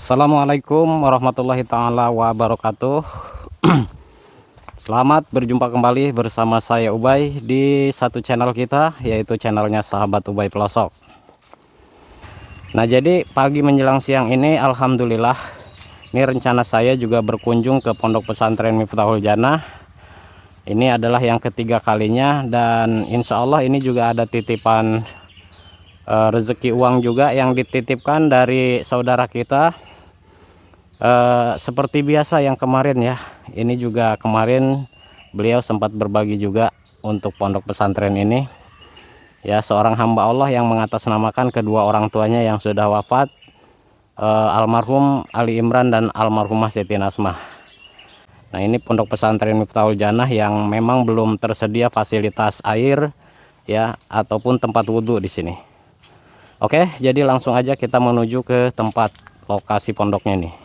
Assalamualaikum warahmatullahi taala wabarakatuh. Selamat berjumpa kembali bersama saya Ubay di satu channel kita, yaitu channelnya Sahabat Ubay Pelosok. Nah, jadi pagi menjelang siang ini alhamdulillah ini rencana saya juga berkunjung ke Pondok Pesantren Miftahul Janah. Ini adalah yang ketiga kalinya, dan insya Allah ini juga ada titipan rezeki uang juga yang dititipkan dari saudara kita. Seperti biasa yang kemarin ya, ini juga kemarin beliau sempat berbagi juga untuk pondok pesantren ini ya, seorang hamba Allah yang mengatasnamakan kedua orang tuanya yang sudah wafat, almarhum Ali Imran dan almarhumah Siti Nasmah. Nah, ini pondok pesantren Miftahul Janah yang memang belum tersedia fasilitas air ya ataupun tempat wudhu di sini. Oke, jadi langsung aja kita menuju ke tempat lokasi pondoknya nih.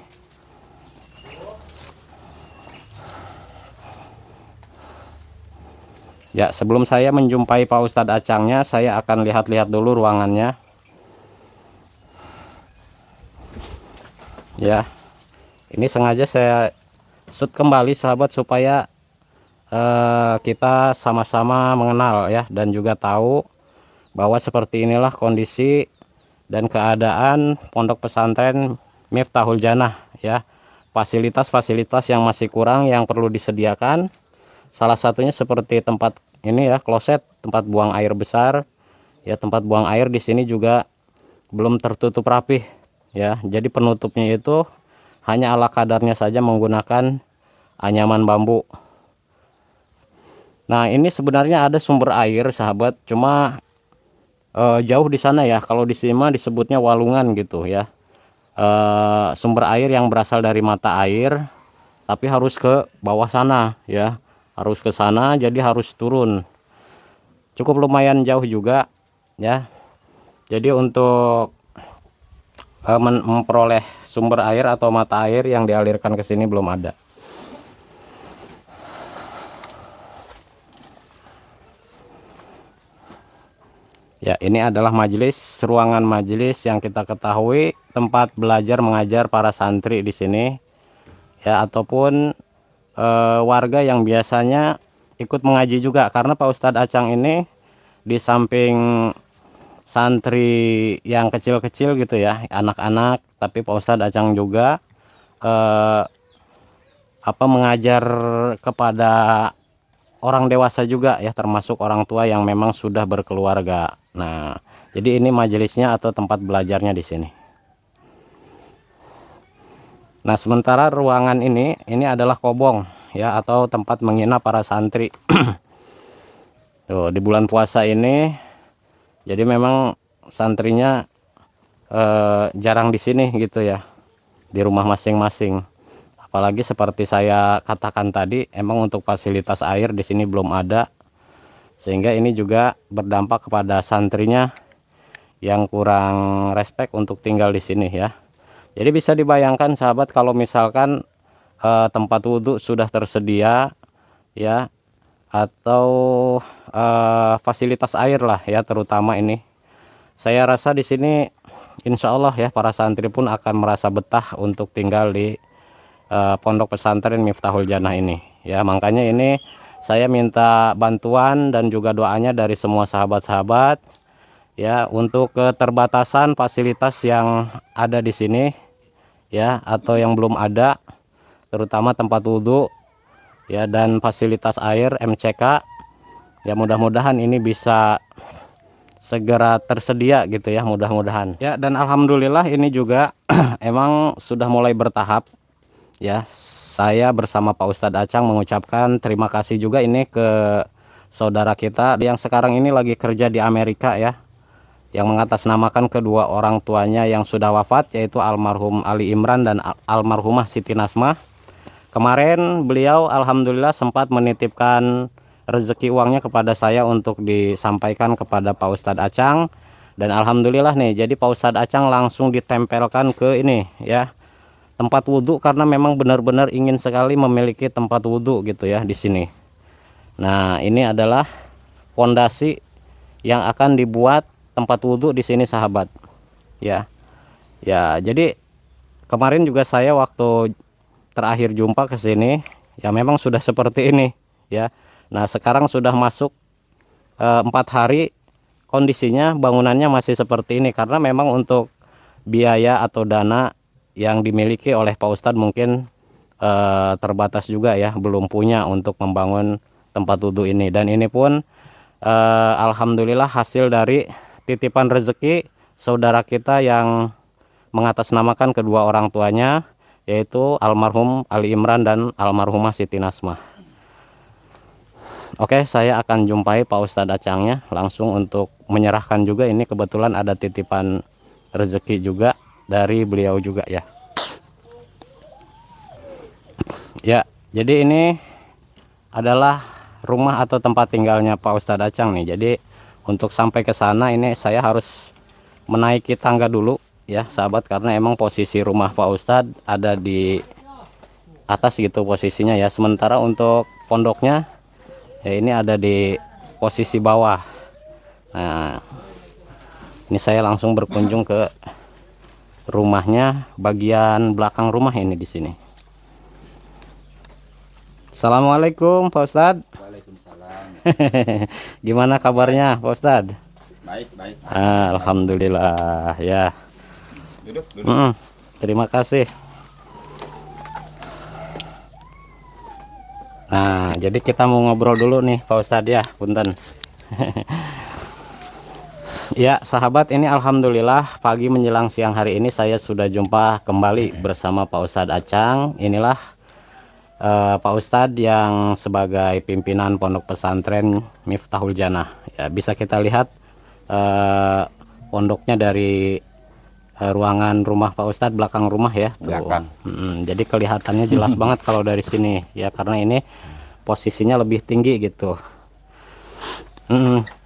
Ya, sebelum saya menjumpai Pak Ustadz Acangnya, saya akan lihat-lihat dulu ruangannya. Ya, ini sengaja saya shoot kembali sahabat supaya kita sama-sama mengenal ya, dan juga tahu bahwa seperti inilah kondisi dan keadaan pondok pesantren Miftahul Janah ya. Fasilitas-fasilitas yang masih kurang yang perlu disediakan. Salah satunya seperti tempat ini ya, kloset, tempat buang air besar ya. Tempat buang air di sini juga belum tertutup rapih ya. Jadi penutupnya itu hanya ala kadarnya saja menggunakan anyaman bambu. Nah, ini sebenarnya ada sumber air sahabat, cuma jauh di sana ya. Kalau di sini mah disebutnya walungan gitu ya. Sumber air yang berasal dari mata air, tapi harus ke bawah sana ya. Harus ke sana, jadi harus turun. Cukup lumayan jauh juga ya. Jadi untuk memperoleh sumber air atau mata air yang dialirkan ke sini belum ada. Ya, ini adalah majelis, ruangan majelis yang kita ketahui tempat belajar mengajar para santri di sini ya, ataupun warga yang biasanya ikut mengaji juga, karena Pak Ustadz Acang ini di samping santri yang kecil-kecil gitu ya, anak-anak, tapi Pak Ustadz Acang juga mengajar kepada orang dewasa juga ya, termasuk orang tua yang memang sudah berkeluarga. Nah, jadi ini majelisnya atau tempat belajarnya di sini. Nah, sementara ruangan ini adalah kobong ya, atau tempat menginap para santri. Tuh, di bulan puasa ini jadi memang santrinya jarang di sini gitu ya, di rumah masing-masing. Apalagi seperti saya katakan tadi, emang untuk fasilitas air di sini belum ada, sehingga ini juga berdampak kepada santrinya yang kurang respect untuk tinggal di sini ya. Jadi bisa dibayangkan sahabat, kalau misalkan tempat wudhu sudah tersedia ya, atau fasilitas air lah ya, terutama ini, saya rasa di sini insya Allah ya para santri pun akan merasa betah untuk tinggal di pondok pesantren Miftahul Janah ini ya. Makanya ini saya minta bantuan dan juga doanya dari semua sahabat-sahabat ya, untuk keterbatasan fasilitas yang ada di sini ya, atau yang belum ada, terutama tempat wudhu ya dan fasilitas air MCK ya. Mudah-mudahan ini bisa segera tersedia gitu ya, mudah-mudahan ya. Dan alhamdulillah ini juga emang sudah mulai bertahap ya. Saya bersama Pak Ustadz Acang mengucapkan terima kasih juga ini ke saudara kita yang sekarang ini lagi kerja di Amerika ya, yang mengatasnamakan kedua orang tuanya yang sudah wafat, yaitu almarhum Ali Imran dan almarhumah Siti Nasmah. Kemarin beliau alhamdulillah sempat menitipkan rezeki uangnya kepada saya untuk disampaikan kepada Pak Ustadz Acang, dan alhamdulillah nih, jadi Pak Ustadz Acang langsung ditempelkan ke ini ya, tempat wudhu, karena memang benar-benar ingin sekali memiliki tempat wudhu gitu ya di sini. Nah, ini adalah fondasi yang akan dibuat tempat wudhu di sini sahabat ya. Ya, jadi kemarin juga saya waktu terakhir jumpa ke sini ya memang sudah seperti ini ya. Nah sekarang sudah masuk 4 hari, kondisinya bangunannya masih seperti ini karena memang untuk biaya atau dana yang dimiliki oleh Pak Ustadz mungkin terbatas juga ya, belum punya untuk membangun tempat wudhu ini. Dan ini pun alhamdulillah hasil dari titipan rezeki saudara kita yang mengatasnamakan kedua orang tuanya, yaitu almarhum Ali Imran dan almarhumah Siti Nasmah. Oke, saya akan jumpai Pak Ustadz Acangnya langsung untuk menyerahkan juga. Ini kebetulan ada titipan rezeki juga dari beliau juga ya. Ya, jadi ini adalah rumah atau tempat tinggalnya Pak Ustadz Acang nih. Jadi untuk sampai ke sana ini saya harus menaiki tangga dulu ya sahabat, karena emang posisi rumah Pak Ustadz ada di atas gitu posisinya ya. Sementara untuk pondoknya ya ini ada di posisi bawah. Nah, ini saya langsung berkunjung ke rumahnya, bagian belakang rumah ini di sini. Assalamualaikum Pak Ustadz. Waalaikumsalam. Gimana kabarnya Pak Ustadz? Baik, baik. Alhamdulillah ya. Duduk. Terima kasih. Nah, jadi kita mau ngobrol dulu nih Pak Ustadz ya, punten. Ya sahabat, ini alhamdulillah pagi menjelang siang hari ini saya sudah jumpa kembali bersama Pak Ustadz Acang. Inilah Pak Ustadz yang sebagai pimpinan pondok pesantren Miftahul Janah ya. Bisa kita lihat pondoknya dari ruangan rumah Pak Ustadz, belakang rumah ya tuh. Jadi kelihatannya jelas banget kalau dari sini ya, karena ini posisinya lebih tinggi gitu.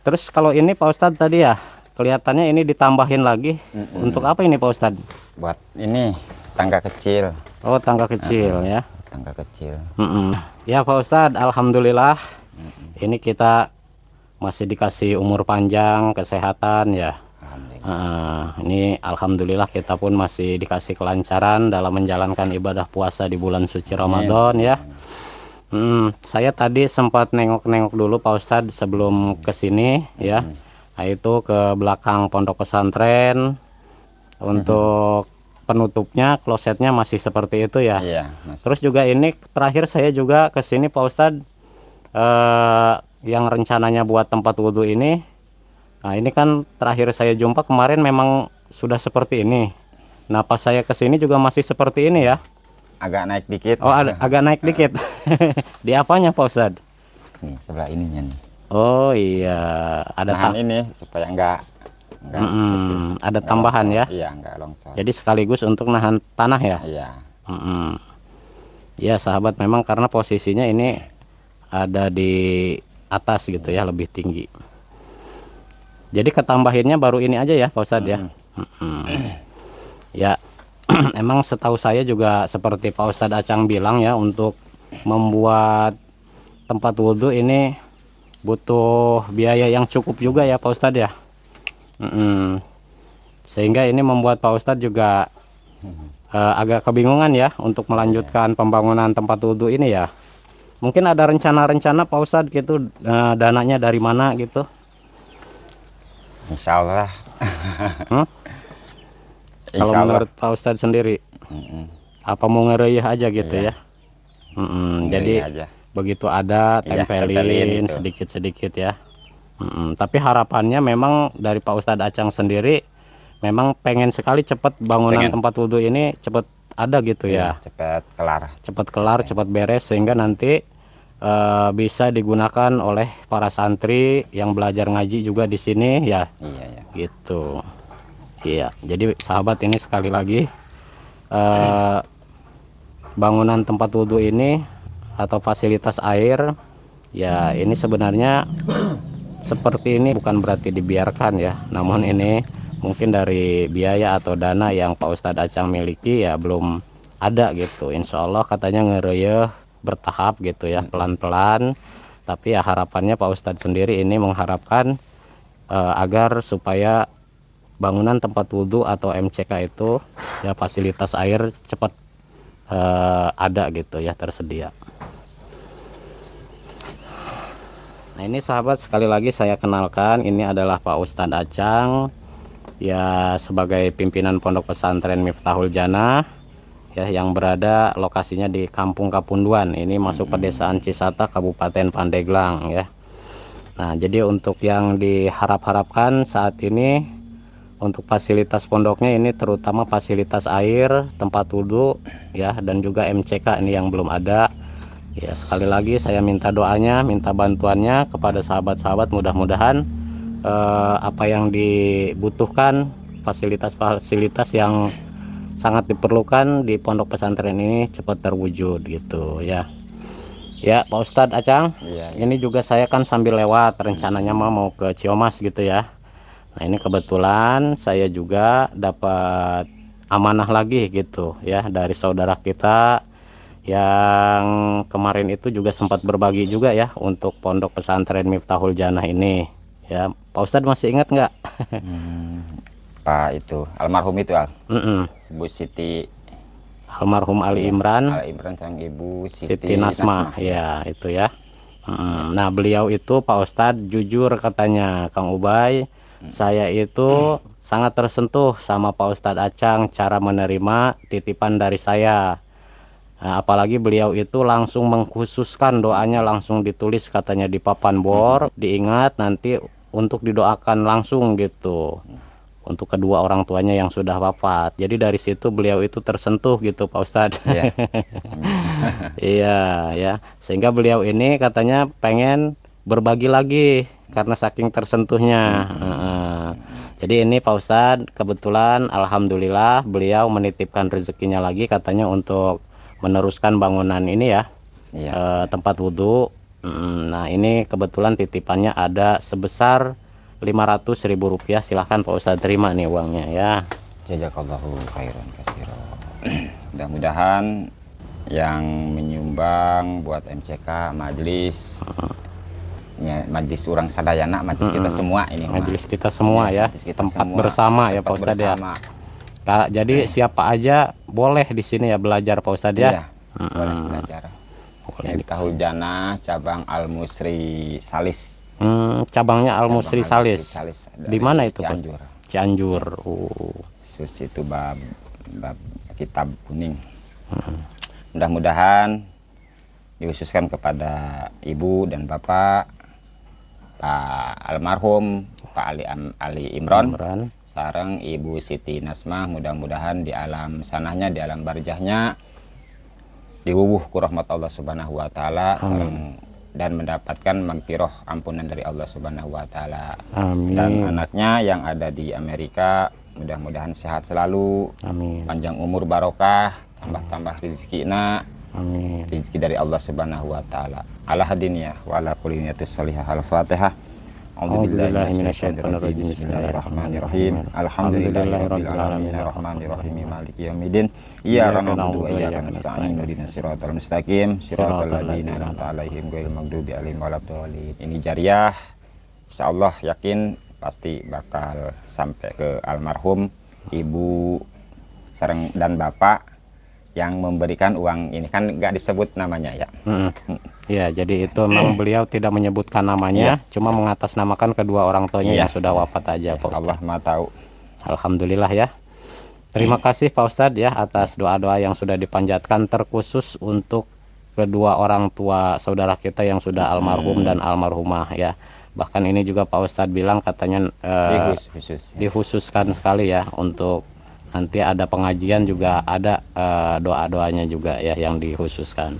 Terus kalau ini Pak Ustadz tadi ya kelihatannya ini ditambahin lagi. Untuk apa ini Pak Ustadz? Buat ini tangga kecil. Oh, tangga kecil ya. Tangga kecil. Ya Pak Ustadz, alhamdulillah ini kita masih dikasih umur panjang, kesehatan ya. Ini alhamdulillah kita pun masih dikasih kelancaran dalam menjalankan ibadah puasa di bulan suci Ramadan ya. Saya tadi sempat nengok-nengok dulu Pak Ustadz sebelum kesini ya. Nah, itu ke belakang pondok pesantren. Untuk penutupnya, klosetnya masih seperti itu ya. Iya, Mas. Terus juga ini terakhir saya juga ke sini Pak Ustadz, yang rencananya buat tempat wudhu ini. Nah ini kan terakhir saya jumpa kemarin memang sudah seperti ini. Nah pas saya ke sini juga masih seperti ini ya. Agak naik dikit. Oh agak naik dikit. Di apanya Pak Ustadz? Nih sebelah ininya nih. Oh iya, ada ini supaya enggak ada tambahan longsor. ya. Iya, enggak longsor. Jadi sekaligus untuk nahan tanah ya. Iya. Ya sahabat, memang karena posisinya ini ada di atas gitu ya, lebih tinggi. Jadi ketambahinnya baru ini aja ya Pak Ustadz ya. Ya emang setahu saya juga seperti Pak Ustadz Acang bilang ya, untuk membuat tempat wudhu ini butuh biaya yang cukup juga ya Pak Ustadz ya. Sehingga ini membuat Pak Ustadz juga agak kebingungan ya untuk melanjutkan pembangunan tempat wudhu ini ya. Mungkin ada rencana-rencana Pak Ustadz gitu, dananya dari mana gitu? Insya Allah. Kalau menurut Pak Ustadz sendiri, apa mau ngereyeh aja gitu ya? Jadi aja. Begitu ada tempelin gitu. sedikit-sedikit ya. Tapi harapannya memang dari Pak Ustadz Acang sendiri memang pengen sekali cepat bangunan tempat wudhu ini cepat ada gitu ya. Cepat kelar. Cepat kelar, cepat beres sehingga nanti bisa digunakan oleh para santri yang belajar ngaji juga di sini ya. Iya. Gitu. Iya. Jadi sahabat, ini sekali lagi bangunan tempat wudhu ini atau fasilitas air ya, ini sebenarnya seperti ini bukan berarti dibiarkan ya, namun ini mungkin dari biaya atau dana yang Pak Ustadz Acang miliki ya belum ada gitu. Insya Allah katanya ngereyeh bertahap gitu ya, pelan-pelan. Tapi ya harapannya Pak Ustadz sendiri ini mengharapkan agar supaya bangunan tempat wudhu atau MCK itu ya fasilitas air cepat ada gitu ya, tersedia. Nah ini sahabat, sekali lagi saya kenalkan, ini adalah Pak Ustadz Acang ya, sebagai pimpinan Pondok Pesantren Miftahul Jannah ya, yang berada lokasinya di Kampung Kapunduan. Ini masuk pedesaan Cisata, Kabupaten Pandeglang ya. Nah jadi untuk yang diharap-harapkan saat ini untuk fasilitas pondoknya ini terutama fasilitas air, tempat wudhu ya, dan juga MCK ini yang belum ada ya. Sekali lagi saya minta doanya, minta bantuannya kepada sahabat-sahabat, mudah-mudahan apa yang dibutuhkan, fasilitas-fasilitas yang sangat diperlukan di pondok pesantren ini cepat terwujud gitu ya. Ya Pak Ustadz Acang, Iya, ini juga saya kan sambil lewat, rencananya mau ke Ciomas gitu ya. Nah ini kebetulan saya juga dapat amanah lagi gitu ya dari saudara kita yang kemarin itu juga sempat berbagi juga ya untuk Pondok Pesantren Miftahul Jannah ini ya. Pak Ustadz masih ingat nggak? Pak itu almarhum itu Bu Siti Almarhum Ali Imran, Al Imran sang Ibu Siti Nasmah ya itu ya. Nah beliau itu Pak Ustadz jujur katanya, Kang Ubay, saya itu sangat tersentuh sama Pak Ustadz Acang cara menerima titipan dari saya. Nah, apalagi beliau itu langsung mengkhususkan doanya, langsung ditulis katanya di papan bor, diingat nanti untuk didoakan langsung gitu untuk kedua orang tuanya yang sudah wafat. Jadi dari situ beliau itu tersentuh gitu Pak Ustadz. Iya. Iya ya, sehingga beliau ini katanya pengen berbagi lagi karena saking tersentuhnya. Jadi ini Pak Ustadz kebetulan alhamdulillah beliau menitipkan rezekinya lagi katanya untuk meneruskan bangunan ini ya, tempat wudhu. Nah ini kebetulan titipannya ada sebesar Rp500.000. Silahkan Pak Ustadz terima nih uangnya ya. Jazakallahu khairan katsiran. Mudah-mudahan yang menyumbang buat MCK majelis ya, majelis orang sadayana, majelis kita semua ini Majelis kita semua ya, kita tempat semua, bersama ya Pak tempat Ustadz ya. bersama. Jadi siapa aja boleh di sini ya belajar Pak Ustadz ya. Iya, boleh belajar. Miftahul Jannah cabang Al Musri Salis. Cabangnya Al Musri Salis. Di mana itu Pak? Cianjur. Cianjur. Sus itu bab kitab kuning. Mudah-mudahan dikhususkan kepada ibu dan bapak Pak almarhum Pak Ali Imron, sareng Ibu Siti Nasmah, mudah-mudahan di alam sanahnya, di alam barzahnya diwuwuh ku rahmat Allah Subhanahu wa taala dan mendapatkan magfirah, ampunan dari Allah Subhanahu wa taala. Dan anaknya yang ada di Amerika mudah-mudahan sehat selalu. Amin. Panjang umur barokah, tambah-tambah rezekinya. Amin. Rezeki dari Allah Subhanahu wa taala. Ala hadiniya wa ala kulli niyatin salihah. Al-Fatihah. A'udzubillahi minasyaitonirrajim. Bismillahirrahmanirrahim. Alhamdulillahirabbil alamin arrahmanir rahim maliki yaumiddin. Iyyaka na'budu wa iyyaka nasta'in ihdinas siratal mustaqim siratal ladzina an'amta 'alaihim ghairil maghdubi 'alaihim waladdallin. Ini jariah. Insyaallah yakin pasti bakal sampai ke almarhum ibu sareng dan bapak yang memberikan uang ini, kan nggak disebut namanya ya. Ya, jadi itu memang beliau tidak menyebutkan namanya, cuma mengatasnamakan kedua orang tuanya yang sudah wafat aja Pak Ustadz. Allah Maha tahu. Alhamdulillah ya. Terima kasih Pak Ustadz ya atas doa-doa yang sudah dipanjatkan, terkhusus untuk kedua orang tua saudara kita yang sudah almarhum dan almarhumah ya. Bahkan ini juga Pak Ustadz bilang katanya dikhususkan sekali ya untuk nanti ada pengajian juga, ada doa-doanya juga ya yang dikhususkan.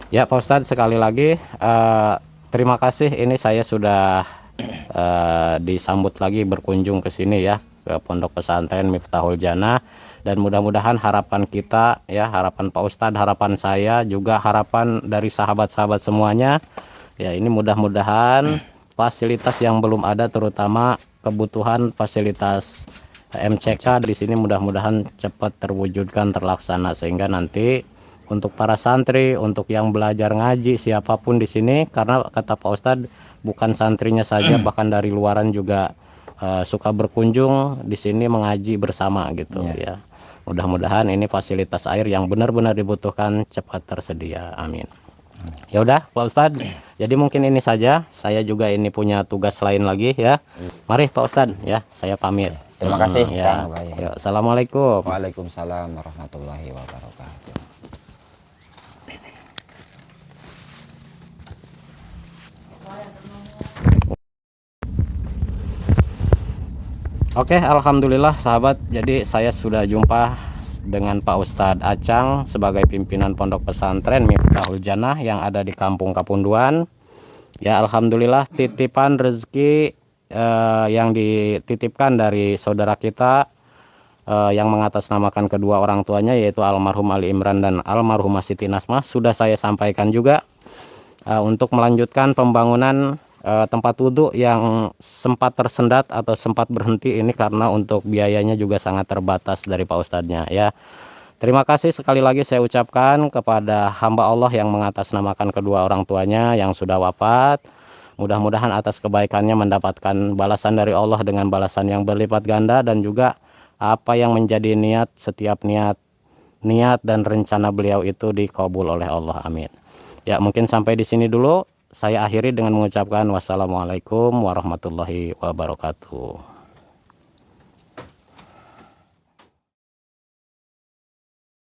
Ya Pak Ustadz sekali lagi terima kasih, ini saya sudah disambut lagi berkunjung ke sini ya, ke Pondok Pesantren Miftahul Jannah, dan mudah-mudahan harapan kita ya, harapan Pak Ustadz, harapan saya juga, harapan dari sahabat-sahabat semuanya ya, ini mudah-mudahan fasilitas yang belum ada, terutama kebutuhan fasilitas MCK di sini mudah-mudahan cepat terwujudkan, terlaksana, sehingga nanti untuk para santri, untuk yang belajar ngaji siapapun di sini, karena kata Pak Ustadz bukan santrinya saja bahkan dari luaran juga suka berkunjung di sini mengaji bersama gitu ya. Mudah-mudahan ini fasilitas air yang benar-benar dibutuhkan cepat tersedia. Amin. Ya udah Pak Ustadz, jadi mungkin ini saja. Saya juga ini punya tugas lain lagi ya. Mari Pak Ustadz ya, saya pamit. Terima kasih Ya. Kang Bayi. Yuk, assalamualaikum. Waalaikumsalam warahmatullahi wabarakatuh. Oke, alhamdulillah sahabat. Jadi saya sudah jumpa dengan Pak Ustadz Acang sebagai pimpinan Pondok Pesantren Miftahul Jannah yang ada di Kampung Kapunduan. Ya, alhamdulillah titipan rezeki yang dititipkan dari saudara kita yang mengatasnamakan kedua orang tuanya, yaitu almarhum Ali Imran dan almarhumah Siti Nasmah, sudah saya sampaikan juga untuk melanjutkan pembangunan tempat wudhu yang sempat tersendat atau sempat berhenti ini karena untuk biayanya juga sangat terbatas dari Pak Ustadznya ya. Terima kasih sekali lagi saya ucapkan kepada hamba Allah yang mengatasnamakan kedua orang tuanya yang sudah wafat. Mudah-mudahan atas kebaikannya mendapatkan balasan dari Allah dengan balasan yang berlipat ganda, dan juga apa yang menjadi setiap niat dan rencana beliau itu dikabul oleh Allah. Amin. Ya, mungkin sampai di sini dulu. Saya akhiri dengan mengucapkan wassalamualaikum warahmatullahi wabarakatuh.